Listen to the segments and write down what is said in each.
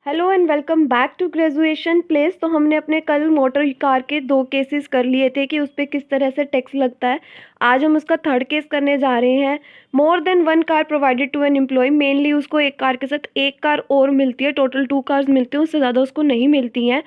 Hello and welcome back to graduation place. तो हमने अपने कल मोटर कार के 2 केसेस कर लिए थे कि उस पे किस तरह से टैक्स लगता है। आज हम उसका थर्ड केस करने जा रहे हैं। More than one car provided to an employ, mainly उसको एक कार के साथ एक कार और मिलती है, टोटल 2 कार्स मिलती हैं, उससे ज़्यादा उसको नहीं मिलती हैं।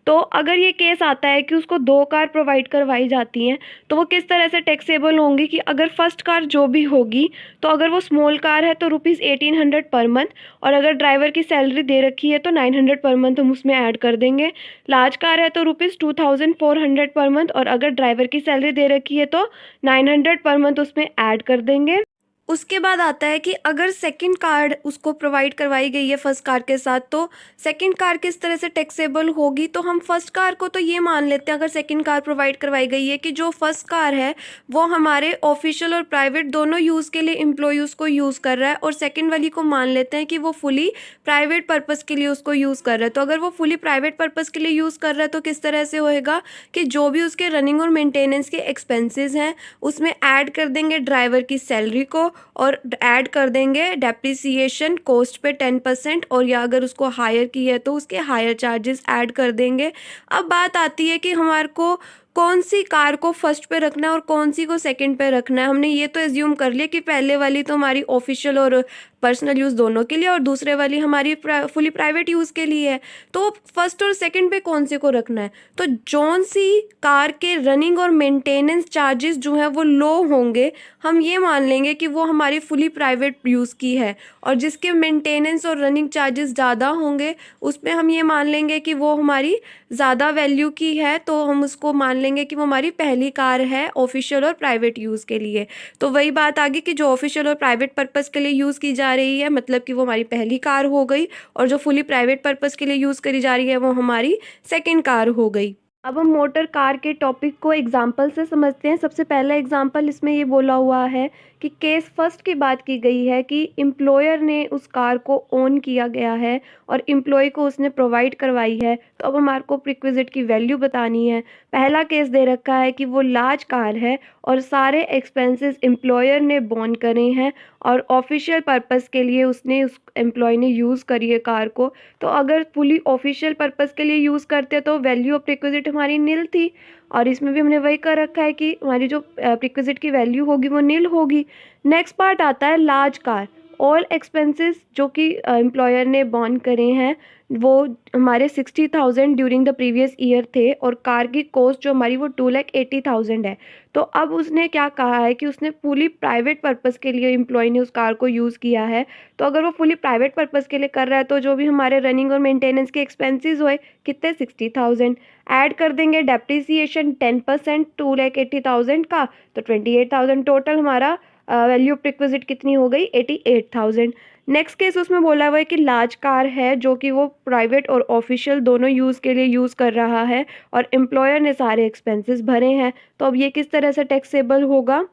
तो अगर ये केस आता है कि उसको 2 कार प्रोवाइड करवाई जाती हैं तो वो किस तरह से टैक्सेबल होंगी कि अगर फर्स्ट कार जो भी होगी, तो अगर वो स्मॉल कार है तो ₹1800 पर मंथ, और अगर ड्राइवर की सैलरी दे रखी है तो 900 पर मंथ हम उसमें ऐड कर देंगे। लार्ज कार है तो ₹2400 पर मंथ, और अगर ड्राइवर की सैलरी दे रखी है तो 900 पर मंथ उसमें ऐड कर देंगे। उसके बाद आता है कि अगर सेकंड कार उसको प्रोवाइड करवाई गई है फर्स्ट कार के साथ, तो सेकंड कार किस तरह से टैक्सेबल होगी। तो हम फर्स्ट कार को तो ये मान लेते हैं, अगर सेकंड कार प्रोवाइड करवाई गई है, कि जो फर्स्ट कार है वो हमारे ऑफिशियल और प्राइवेट दोनों यूज़ के लिए एम्प्लॉय उसको यूज़ कर रहा है, और सेकंड वाली को मान लेते हैं कि वो फुली प्राइवेट पर्पज़ के लिए उसको यूज़ कर रहा है। तो अगर वो फुली प्राइवेट पर्पज़ के लिए यूज़ कर रहा है तो किस तरह से होएगा कि जो भी उसके रनिंग और मेंटेनेंस के एक्सपेंसेस हैं उसमें ऐड कर देंगे ड्राइवर की सैलरी को, और ऐड कर देंगे डेप्रिसिएशन कॉस्ट पे 10%, और या अगर उसको हायर की है तो उसके हायर चार्जेस ऐड कर देंगे। अब बात आती है कि हमारे को कौन सी कार को फर्स्ट पे रखना है और कौन सी को सेकंड पे रखना है। हमने ये तो एज्यूम कर लिया कि पहले वाली तो हमारी ऑफिशियल और पर्सनल यूज़ दोनों के लिए, और दूसरे वाली हमारी फुली प्राइवेट यूज़ के लिए है। तो फर्स्ट और सेकंड पे कौन से को रखना है। तो जौन सी कार के रनिंग और मेंटेनेंस चार्जेस जो हैं वो लो होंगे, हम ये मान लेंगे कि वो हमारी फुली प्राइवेट यूज़ की है, और जिसके मेंटेनेंस और रनिंग चार्जेस ज़्यादा होंगे उसमें हम ये मान लेंगे कि वो हमारी ज़्यादा वैल्यू की है, तो हम उसको मान लेंगे कि वो हमारी पहली कार है ऑफिशियल और प्राइवेट यूज़ के लिए। तो वही बात आ गई कि जो ऑफिशियल और प्राइवेट पर्पज़ के लिए यूज़ की जा रही है, मतलब कि वो हमारी पहली कार हो गई, और जो फुली प्राइवेट पर्पज़ के लिए यूज़ करी जा रही है वो हमारी सेकंड कार हो गई। अब हम मोटर कार के टॉपिक को एग्जाम्पल से समझते हैं। सबसे पहला एग्जाम्पल इसमें ये बोला हुआ है कि केस फर्स्ट की बात की गई है कि एम्प्लॉयर ने उस कार को ओन किया गया है और एम्प्लॉय को उसने प्रोवाइड करवाई है। तो अब हमारे को प्रिक्विजिट की वैल्यू बतानी है। पहला केस दे रखा है कि वो लार्ज कार है और सारे एक्सपेंसेस एम्प्लॉयर ने बॉर्न करे हैं, और ऑफिशियल पर्पज़ के लिए उसने उस एम्प्लॉय ने यूज़ करी है कार को। तो अगर फुली ऑफिशियल पर्पज़ के लिए यूज़ करते तो वैल्यू ऑफ प्रिक्विजिट हमारी नील थी, और इसमें भी हमने वही कर रखा है कि हमारी जो प्रिक्विजिट की वैल्यू होगी वो नील होगी। नेक्स्ट पार्ट आता है लार्ज कार। ऑल एक्सपेंसेस जो कि एम्प्लॉयर ने बॉर्न करे हैं वो हमारे 60,000 ड्यूरिंग द प्रीवियस ईयर थे, और कार की कॉस्ट जो हमारी वो 2,80,000 है। तो अब उसने क्या कहा है कि उसने फुली प्राइवेट पर्पज़ के लिए एम्प्लॉय ने उस कार को यूज़ किया है। तो अगर वो फुली प्राइवेट पर्पज़ के लिए कर रहा है तो जो भी हमारे रनिंग और मेंटेनेंस के एक्सपेंसेस हुए कितने 60,000 ऐड कर देंगे, डेप्रिसिएशन 10% 2,80,000 का, तो 28,000 टोटल हमारा वैल्यू ऑफ रिक्विजिट कितनी हो गई 88,000। नेक्स्ट केस उसमें बोला हुआ है कि लार्ज कार है जो कि वो प्राइवेट और ऑफिशियल दोनों यूज़ के लिए यूज़ कर रहा है, और एम्प्लॉयर ने सारे एक्सपेंसेस भरे हैं। तो अब ये किस तरह से टैक्सेबल होगा।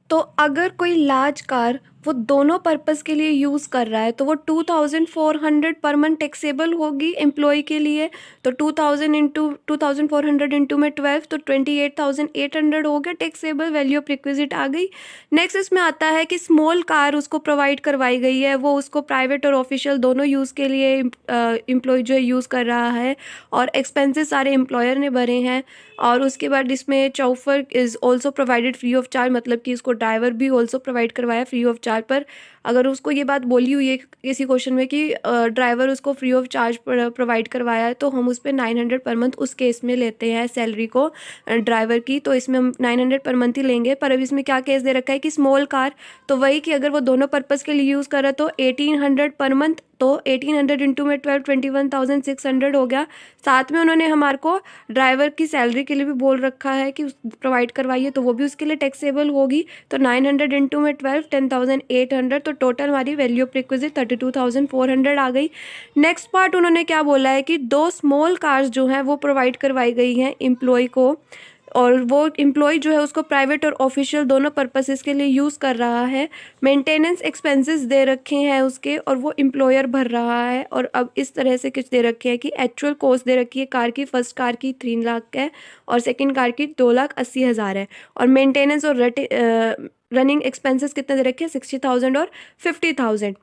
तो अगर कोई लार्ज कार वो दोनों पर्पज़ के लिए यूज़ कर रहा है तो वो 2,400 पर मंथ टैक्सेबल होगी एम्प्लॉय के लिए। तो 2,000 इंटू 2,400 इंटू में 12, तो 28,800 हो गया टैक्सेबल, वैल्यू ऑफ रिक्विजिट आ गई। नेक्स्ट इसमें आता है कि स्मॉल कार उसको प्रोवाइड करवाई गई है, वो उसको प्राइवेट और ऑफिशियल दोनों यूज़ के लिए एम्प्लॉय जो है यूज़ कर रहा है, और एक्सपेंसेस सारे एम्प्लॉयर ने भरे हैं। और उसके बाद इसमें chauffeur is also provided free of charge, मतलब कि इसको ड्राइवर भी ऑल्सो प्रोवाइड करवाया फ्री ऑफ चार्ज। पर अगर उसको ये बात बोली हुई है किसी क्वेश्चन में कि ड्राइवर उसको फ्री ऑफ चार्ज प्रोवाइड करवाया है, तो हम उस पर 900 पर मंथ उस केस में लेते हैं सैलरी को ड्राइवर की, तो इसमें हम 900 पर मंथ ही लेंगे। पर अब इसमें क्या केस दे रखा है कि स्मॉल कार, तो वही कि अगर वो दोनों पर्पज़ के लिए यूज़ कर रहा है तो 1,800 पर मंथ, तो 1,800 इंटू में 12 21,600 हो गया। साथ में उन्होंने हमारे को ड्राइवर की सैलरी के लिए भी बोल रखा है कि प्रोवाइड करवाइए, तो वो भी उसके लिए टैक्सेबल होगी। तो 900 इंटू में 12 10,800, तो टोटल हमारी वैल्यू ऑफ रिक्विजिट 32,400 आ गई। नेक्स्ट पार्ट उन्होंने क्या बोला है कि 2 स्मॉल कार्स जो हैं वो प्रोवाइड करवाई गई हैं एम्प्लॉय को, और वो एम्प्लॉय जो है उसको प्राइवेट और ऑफिशियल दोनों पर्पसेस के लिए यूज़ कर रहा है। मेंटेनेंस एक्सपेंसेस दे रखे हैं उसके, और वो एम्प्लॉयर भर रहा है। और अब इस तरह से कुछ दे रखे हैं कि एक्चुअल कॉस्ट दे रखी है कार की, फर्स्ट कार की 3 लाख है और सेकंड कार की 2,80,000 है, और मेंटेनेंस और रनिंग एक्सपेंसेस कितने दे रखे हैं 60,000 और 50,000।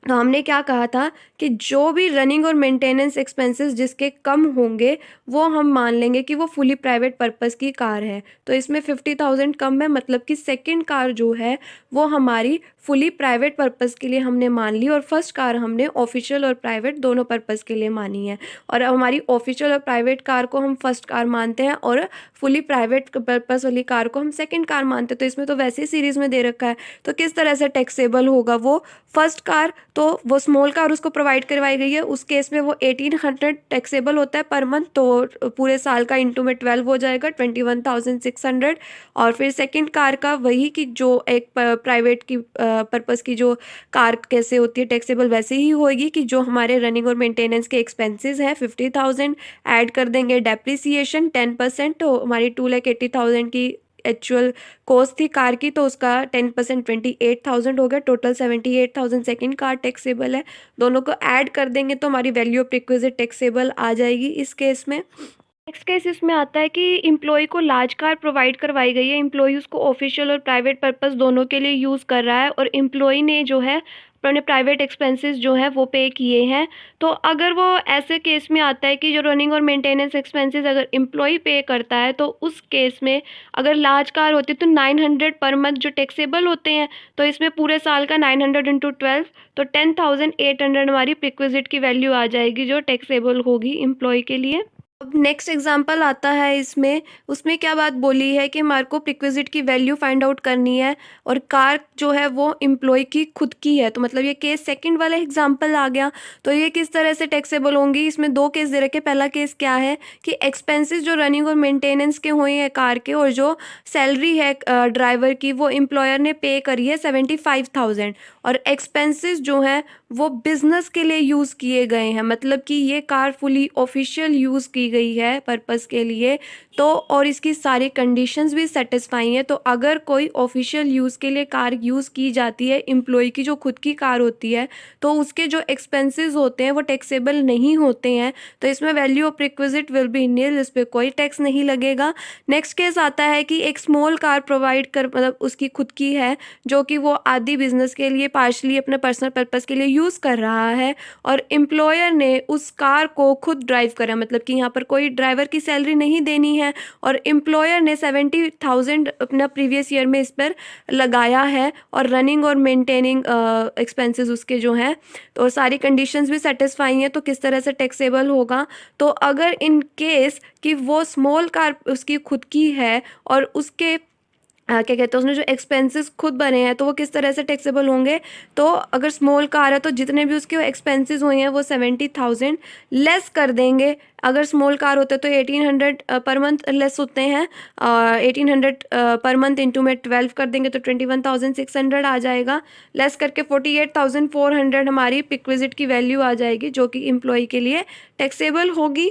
तो हमने क्या कहा था कि जो भी रनिंग और मेंटेनेंस एक्सपेंसेस जिसके कम होंगे वो हम मान लेंगे कि वो फुली प्राइवेट पर्पस की कार है। तो इसमें 50,000 कम है, मतलब कि सेकंड कार जो है वो हमारी फुली प्राइवेट पर्पस के लिए हमने मान ली और फर्स्ट कार हमने ऑफिशियल और प्राइवेट दोनों पर्पस के लिए मानी है। और हमारी ऑफिशियल और प्राइवेट कार को हम फर्स्ट कार मानते हैं और फुली प्राइवेट पर्पस वाली कार को हम सेकेंड कार मानते हैं। तो इसमें तो वैसे ही सीरीज में दे रखा है, तो किस तरह से टैक्सेबल होगा वो फर्स्ट कार, तो वो स्मॉल कार उसको प्रोवाइड करवाई गई है, उस केस में वो 1800 टैक्सेबल होता है पर मंथ, तो पूरे साल का इंटू में 12 हो जाएगा 21,600। और फिर सेकंड कार का वही कि जो एक प्राइवेट की पर्पस की जो कार कैसे होती है टैक्सेबल, वैसे ही होगी कि जो हमारे रनिंग और मेंटेनेंस के एक्सपेंसेस हैं 50,000 ऐड कर देंगे, डेप्रिसिएशन 10%, तो हमारी 2,80,000 की एक्चुअल कॉस्ट थी कार की, तो उसका 10% 28,000 हो गया, टोटल 78,000 सेकेंड कार टैक्सेबल है। दोनों को ऐड कर देंगे तो हमारी वैल्यू ऑफ रिक्विजिट टैक्सेबल आ जाएगी इस केस में। नेक्स्ट केस इसमें आता है कि एम्प्लॉय को लार्ज कार प्रोवाइड करवाई गई है, एम्प्लॉय उसको ऑफिशियल और प्राइवेट पर्पस दोनों के लिए यूज़ कर रहा है और एम्प्लॉय ने जो है अपने प्राइवेट एक्सपेंसेस जो है वो पे किए हैं। तो अगर वो ऐसे केस में आता है कि जो रनिंग और मेंटेनेंस एक्सपेंसेस अगर एम्प्लॉय पे करता है, तो उस केस में अगर लार्ज कार होती है तो 900 पर मंथ जो टैक्सेबल होते हैं, तो इसमें पूरे साल का 900 इंटू 12, तो 10,800 हमारी प्रिक्विजिट की वैल्यू आ जाएगी जो टैक्सेबल होगी एम्प्लॉय के लिए। अब नेक्स्ट एग्जांपल आता है इसमें, उसमें क्या बात बोली है कि हमारे को प्रिक्विजिट की वैल्यू फाइंड आउट करनी है और कार जो है वो एम्प्लॉय की खुद की है। तो मतलब ये केस सेकंड वाला एग्जांपल आ गया। तो ये किस तरह से टैक्सेबल होंगी, इसमें दो केस दे रखे। पहला केस क्या है कि एक्सपेंसेस जो रनिंग और मेंटेनेंस के हुए हैं कार के और जो सैलरी है ड्राइवर की वो एम्प्लॉयर ने पे करी है 75,000, और एक्सपेंसेस जो हैं वो बिजनेस के लिए यूज़ किए गए हैं, मतलब कि ये कार फुली ऑफिशियल यूज़ की गई है पर्पस के लिए। तो और इसकी सारी कंडीशंस भी सेटिस्फाई हैं। तो अगर कोई ऑफिशियल यूज़ के लिए कार यूज़ की जाती है, एम्प्लॉय की जो खुद की कार होती है, तो उसके जो एक्सपेंसेस होते हैं वो टैक्सेबल नहीं होते हैं। तो इसमें value of requisite will be nil, इस पर कोई टैक्स नहीं लगेगा। नेक्स्ट केस आता है कि एक स्मॉल कार प्रोवाइड कर, मतलब उसकी खुद की है जो कि वो आधी बिजनेस के लिए पार्शली अपने पर्सनल पर्पस के लिए यूज़ कर रहा है, और एम्प्लॉयर ने उस कार को खुद ड्राइव करा, मतलब कि यहाँ पर कोई ड्राइवर की सैलरी नहीं देनी है, और एम्प्लॉयर ने 70,000 अपना प्रीवियस ईयर में इस पर लगाया है, और रनिंग और मेंटेनिंग एक्सपेंसेस उसके जो हैं, तो सारी कंडीशंस भी सेटिस्फाई हैं। तो किस तरह से टैक्सेबल होगा, तो अगर इन केस कि वो स्मॉल कार उसकी खुद की है और उसके क्या कहते हैं उसने जो एक्सपेंसेस खुद बने हैं, तो वो किस तरह से टैक्सेबल होंगे। तो अगर स्मॉल कार है तो जितने भी उसके एक्सपेंसेस हुए हैं वो 70,000 लेस कर देंगे। अगर स्मॉल कार होते तो 1800 पर मंथ लेस होते हैं, 1800 पर मंथ इंटू में 12 कर देंगे तो 21,600 आ जाएगा। लेस करके 48,400 हमारी प्रिक्विजिट की वैल्यू आ जाएगी जो कि एम्प्लॉय के लिए टैक्सेबल होगी।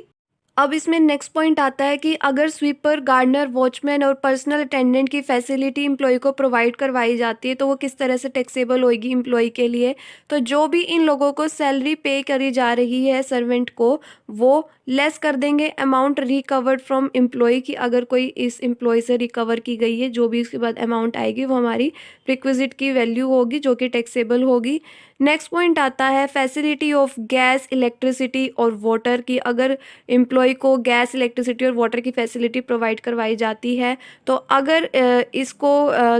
अब इसमें नेक्स्ट पॉइंट आता है कि अगर स्वीपर, गार्डनर, वॉचमैन और पर्सनल अटेंडेंट की फैसिलिटी एम्प्लॉय को प्रोवाइड करवाई जाती है तो वो किस तरह से टैक्सेबल होगी एम्प्लॉय के लिए। तो जो भी इन लोगों को सैलरी पे करी जा रही है सर्वेंट को, वो लेस कर देंगे अमाउंट रिकवर्ड फ्रॉम एम्प्लॉय की, अगर कोई इस एम्प्लॉय से रिकवर की गई है जो भी उसके बाद अमाउंट आएगी वो हमारी प्रिक्विजिट की वैल्यू होगी जो कि टैक्सेबल होगी। नेक्स्ट पॉइंट आता है फैसिलिटी ऑफ गैस, इलेक्ट्रिसिटी और वाटर की। अगर एम्प्लॉय को गैस, इलेक्ट्रिसिटी और वाटर की फैसिलिटी प्रोवाइड करवाई जाती है, तो अगर इसको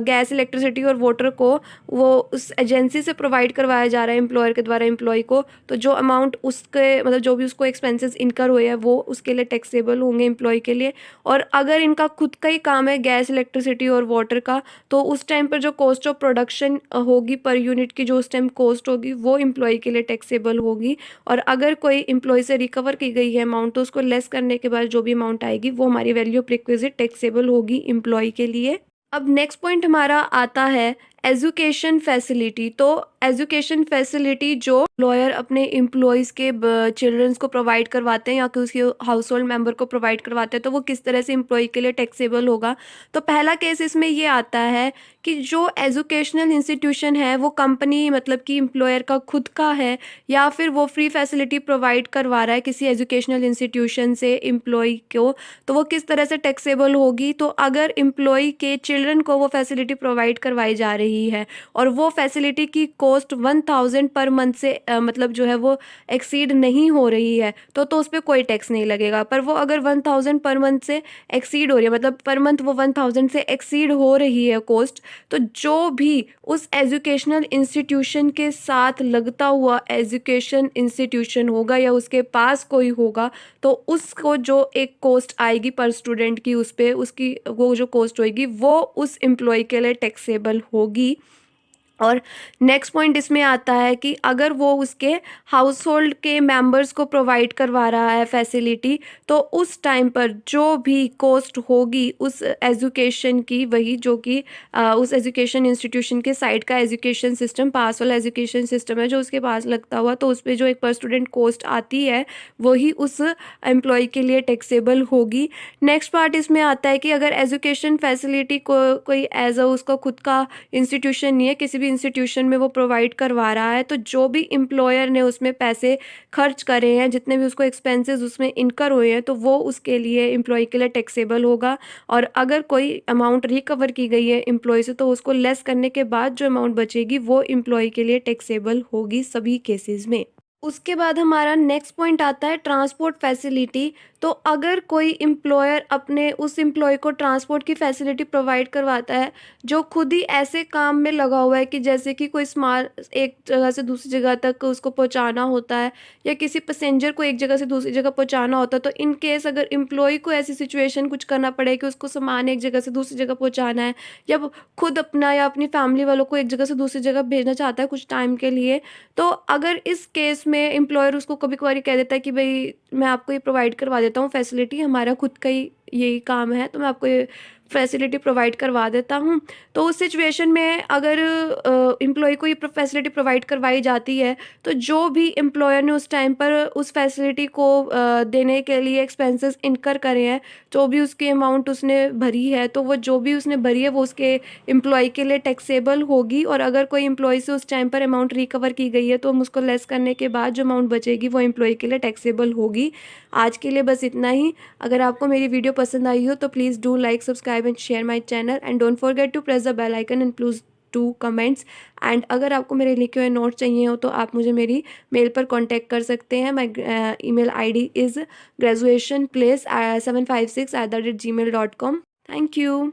गैस, इलेक्ट्रिसिटी और वाटर को वो उस एजेंसी से प्रोवाइड करवाया जा रहा है एम्प्लॉयर के द्वारा एम्प्लॉय को, तो जो अमाउंट उसके मतलब जो भी उसको एक्सपेंसेस इनकर हुए हैं वो उसके लिए टैक्सेबल होंगे एम्प्लॉय के लिए। और अगर इनका खुद का ही काम है गैस, इलेक्ट्रिसिटी और वाटर का, तो उस टाइम पर जो कॉस्ट ऑफ प्रोडक्शन होगी पर यूनिट की, जो उस टाइम कॉस्ट होगी वो एम्प्लॉय के लिए टैक्सेबल होगी। और अगर कोई एम्प्लॉय से रिकवर की गई है अमाउंट, तो उसको लेस करने के बाद जो भी अमाउंट आएगी वो हमारी वैल्यू ऑफ रिक्विजिट टैक्सेबल होगी एम्प्लॉय के लिए। अब नेक्स्ट पॉइंट हमारा आता है एजुकेशन फैसिलिटी। तो एजुकेशन फैसिलिटी जो लॉयर अपने एम्प्लॉयज़ के चिल्ड्रंस को प्रोवाइड करवाते हैं या कि उसके हाउस होल्ड मेम्बर को प्रोवाइड करवाते हैं, तो वो किस तरह से एम्प्लॉय के लिए टैक्सेबल होगा। तो पहला केस इसमें ये आता है कि जो एजुकेशनल इंस्टीट्यूशन है वो कंपनी, मतलब कि एम्प्लॉयर का खुद का है, या फिर वो फ्री फैसिलिटी प्रोवाइड करवा रहा है किसी एजुकेशनल इंस्टीट्यूशन से एम्प्लॉय को, तो वो किस तरह से टैक्सेबल होगी। तो अगर एम्प्लॉय के चिल्ड्रन को वो फैसिलिटी प्रोवाइड करवाई जा रही रही है और वो फैसिलिटी की कॉस्ट 1000 पर मंथ से मतलब जो है वो एक्सीड नहीं हो रही है तो उस पर कोई टैक्स नहीं लगेगा। पर वो अगर 1000 पर मंथ से एक्सीड हो रही है, मतलब पर मंथ वो 1000 से एक्सीड हो रही है कॉस्ट, तो जो भी उस एजुकेशनल इंस्टीट्यूशन के साथ लगता हुआ एजुकेशन इंस्टीट्यूशन होगा या उसके पास कोई होगा, तो उसको जो एक कॉस्ट आएगी पर स्टूडेंट की, उस पे उसकी वो जो कॉस्ट होएगी वो उस एम्प्लॉय के लिए टैक्सेबल होगी। और नेक्स्ट पॉइंट इसमें आता है कि अगर वो उसके हाउस होल्ड के मेंबर्स को प्रोवाइड करवा रहा है फैसिलिटी, तो उस टाइम पर जो भी कॉस्ट होगी उस एजुकेशन की, वही जो कि उस एजुकेशन इंस्टीट्यूशन के साइड का एजुकेशन सिस्टम, पास वाला एजुकेशन सिस्टम है जो उसके पास लगता हुआ, तो उस पर जो एक पर स्टूडेंट कॉस्ट आती है वही उस एम्प्लॉय के लिए टैक्सेबल होगी। नेक्स्ट पार्ट इसमें आता है कि अगर एजुकेशन फैसिलिटी को कोई एज अ उसका खुद का इंस्टीट्यूशन नहीं है, किसी भी इंस्टीट्यूशन में वो प्रोवाइड करवा रहा है, तो जो भी एम्प्लॉयर ने उसमें पैसे खर्च करे हैं, जितने भी उसको एक्सपेंसेस उसमें इनकर हुए हैं, तो वो उसके लिए एम्प्लॉय के लिए टैक्सेबल होगा। और अगर कोई अमाउंट रिकवर की गई है एम्प्लॉय से, तो उसको लेस करने के बाद जो अमाउंट बचेगी वो एम्प्लॉय के लिए टैक्सेबल होगी सभी केसेस में। उसके बाद हमारा नेक्स्ट पॉइंट आता है ट्रांसपोर्ट फैसिलिटी। तो अगर कोई एम्प्लॉयर अपने उस एम्प्लॉय को ट्रांसपोर्ट की फैसिलिटी प्रोवाइड करवाता है जो खुद ही ऐसे काम में लगा हुआ है कि जैसे कि कोई सामान एक जगह से दूसरी जगह तक उसको पहुंचाना होता है या किसी पैसेंजर को एक जगह से दूसरी जगह पहुंचाना होता है, तो इन केस अगर एम्प्लॉय को ऐसी सिचुएशन कुछ करना पड़े कि उसको सामान एक जगह से दूसरी जगह पहुँचाना है या वो खुद अपना या अपनी फैमिली वालों को एक जगह से दूसरी जगह भेजना चाहता है कुछ टाइम के लिए, तो अगर इस केस में एम्प्लॉयर उसको कभी कभार कह देता है कि भाई मैं आपको ये प्रोवाइड करवा देता हूँ फैसिलिटी, हमारा खुद का ही यही काम है तो मैं आपको ये फैसिलिटी प्रोवाइड करवा देता हूँ, तो उस सिचुएशन में अगर एम्प्लॉय को ये फैसिलिटी प्रोवाइड करवाई जाती है, तो जो भी एम्प्लॉयर ने उस टाइम पर उस फैसिलिटी को देने के लिए एक्सपेंसेस इनकर करे हैं, जो भी उसकी अमाउंट उसने भरी है, तो वो जो भी उसने भरी है वो उसके एम्प्लॉय के लिए टैक्सेबल होगी। और अगर कोई एम्प्लॉय से उस टाइम पर अमाउंट रिकवर की गई है तो हम उसको लेस करने के बाद जो अमाउंट बचेगी वो एम्प्लॉय के लिए टैक्सेबल होगी। आज के लिए बस इतना ही। अगर आपको मेरी वीडियो पसंद आई हो तो please do like, subscribe and share my channel and don't forget to press the bell icon and please to comments. And अगर आपको मेरे लिखे हुए नोट्स चाहिए हो तो आप मुझे मेरी मेल पर कांटेक्ट कर सकते हैं। My email ID is graduationplace756@gmail.com। Thank you.